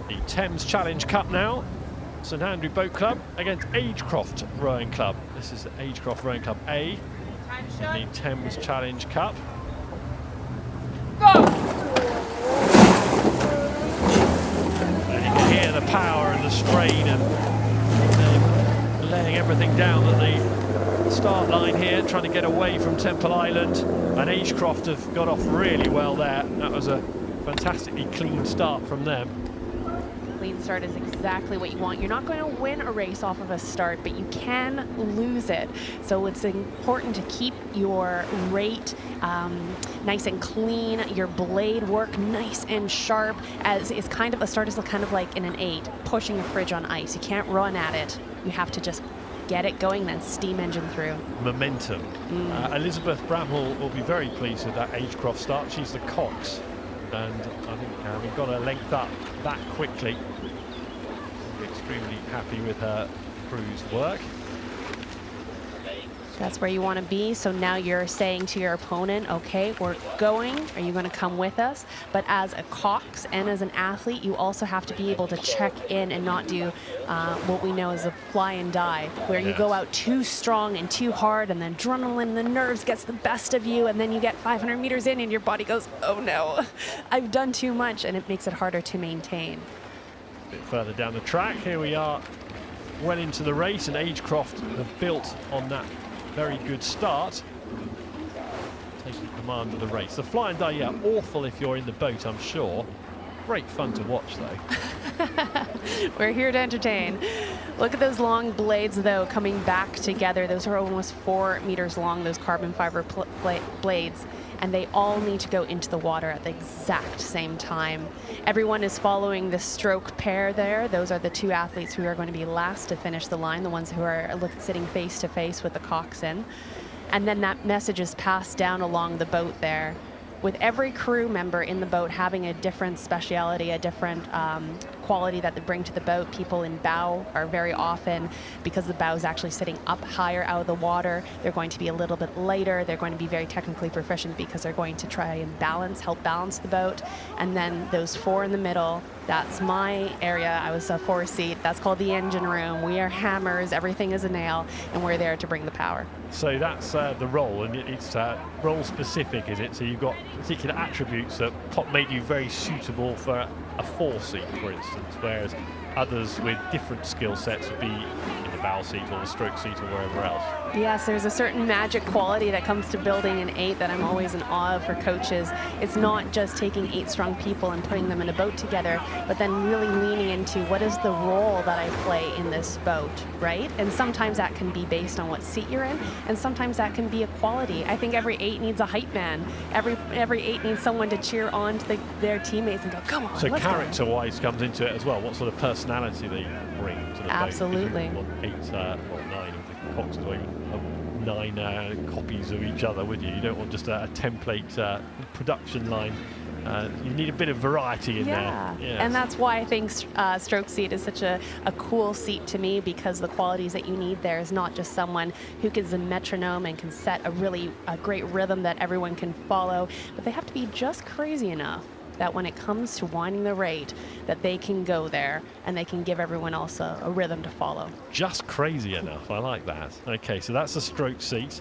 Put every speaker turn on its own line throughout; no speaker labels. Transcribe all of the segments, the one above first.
The Thames Challenge Cup now. St Andrew Boat Club against Agecroft Rowing Club. This is the Agecroft Rowing Club A in the Thames Challenge Cup.
Go!
And you can hear the power and the strain and laying everything down at the start line here, trying to get away from Temple Island. And Agecroft have got off really well there. That was a fantastically clean start from them.
Clean start is exactly what you want. You're not going to win a race off of a start, but you can lose it. So it's important to keep your rate nice and clean, your blade work nice and sharp, as is kind of a start is kind of like in an 8, pushing a fridge on ice. You can't run at it. You have to just get it going, then steam engine through.
Momentum. Elizabeth Bramhall will be very pleased with that Agecroft start. She's the cox. And I think we've got her length up that quickly. We're extremely happy with her crew's work.
That's where you want to be. So now you're saying to your opponent, okay, we're going. Are you going to come with us? But as a cox and as an athlete, you also have to be able to check in and not do what we know as a fly and die, where you go out too strong and too hard, and then adrenaline, the nerves gets the best of you, and then you get 500 meters in and your body goes, oh no, I've done too much, and it makes it harder to maintain.
A bit further down the track, here we are well into the race, and Agecroft have built on that very good start, taking command of the race. The fly and die, yeah, awful if you're in the boat, I'm sure. Great fun to watch, though.
We're here to entertain. Look at those long blades, though, coming back together. Those are almost 4 meters long, those carbon fiber blades, and they all need to go into the water at the exact same time. Everyone is following the stroke pair there. Those are the 2 athletes who are going to be last to finish the line, the ones who are sitting face to face with the coxswain. And then that message is passed down along the boat there, with every crew member in the boat having a different speciality, a different quality that they bring to the boat. People in bow are very often, because the bow is actually sitting up higher out of the water, they're going to be a little bit lighter. They're going to be very technically proficient because they're going to try and help balance the boat. And then those 4 in the middle, that's my area. I was a 4 seat. That's called the engine room. We are hammers. Everything is a nail, and we're there to bring the power.
So that's the role, and it's role specific, is it? So you've got particular attributes that make you very suitable for a 4 seat, for instance, whereas others with different skill sets would be in the bow seat or the stroke seat or wherever else.
Yes, there's a certain magic quality that comes to building an 8 that I'm always in awe of for coaches. It's not just taking 8 strong people and putting them in a boat together, but then really leaning into what is the role that I play in this boat, right? And sometimes that can be based on what seat you're in, and sometimes that can be a quality. I think every 8 needs a hype man. Every 8 needs someone to cheer on to their teammates and go, come on,
so
let's
character-wise comes into it as well. What sort of personality they bring to the
Absolutely.
boat? Absolutely. 9 of the coxes, or even 9 copies of each other, would you? You don't want just a template production line. You need a bit of variety in there. Yes.
And that's why I think stroke seat is such a cool seat to me, because the qualities that you need there is not just someone who is a metronome and can set a great rhythm that everyone can follow, but they have to be just crazy enough that when it comes to winding the rate, that they can go there and they can give everyone else a rhythm to follow.
Just crazy enough, I like that. Okay, so that's the stroke seat,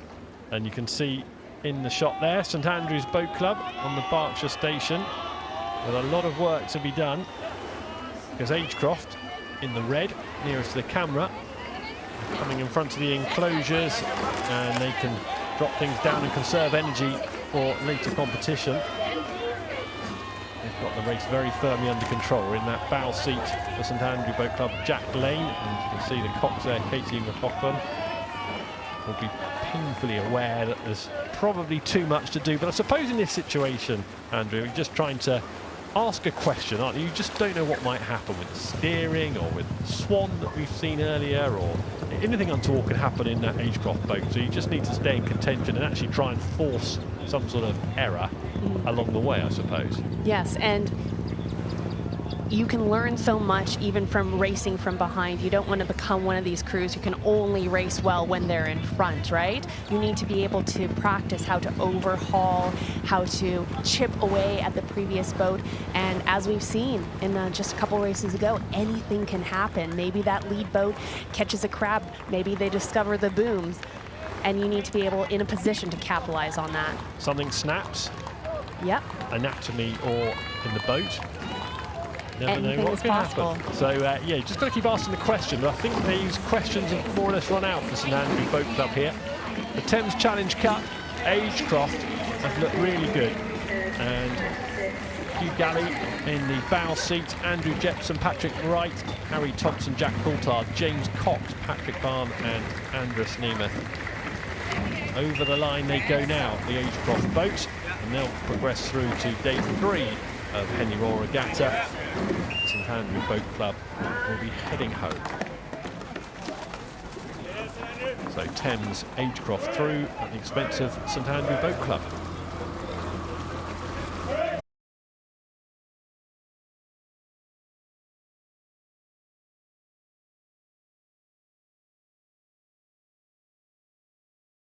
and you can see in the shot there, St Andrew's Boat Club on the Berkshire station, with a lot of work to be done, because Agecroft in the red, nearest to the camera, coming in front of the enclosures, and they can drop things down and conserve energy for later competition. They've got the race very firmly under control. We're in that bow seat for St Andrew Boat Club, Jack Lane, and you can see the cox there, Katie McLaughlin, will be painfully aware that there's probably too much to do. But I suppose in this situation, Andrew, you're just trying to ask a question, aren't you? You just don't know what might happen with the steering or with the swan that we've seen earlier, or anything untoward could happen in that Agecroft boat. So you just need to stay in contention and actually try and force some sort of error along the way, I suppose.
Yes, and you can learn so much even from racing from behind. You don't want to become one of these crews who can only race well when they're in front, right? You need to be able to practice how to overhaul, how to chip away at the previous boat. And as we've seen in just a couple races ago, anything can happen. Maybe that lead boat catches a crab. Maybe they discover the booms. And you need to be able in a position to capitalize on that.
Something snaps.
Yep.
Anatomy or in the boat. Never know
Anything
what
is
can
possible.
happen. So yeah, just got to keep asking the question. But I think these questions have more or less run out for St Andrew Boat Club here. The Thames Challenge Cup, Agecroft have looked really good. And Hugh Galley in the bow seat, Andrew Jepson, Patrick Wright, Harry Thompson, Jack Coulthard, James Cox, Patrick Barn and Andrus Nemeth. Over the line they go now, the Agecroft boat, and they'll progress through to day 3 of Henley Royal Regatta. St Andrew Boat Club will be heading home. So Thames Agecroft through at the expense of St Andrew Boat Club.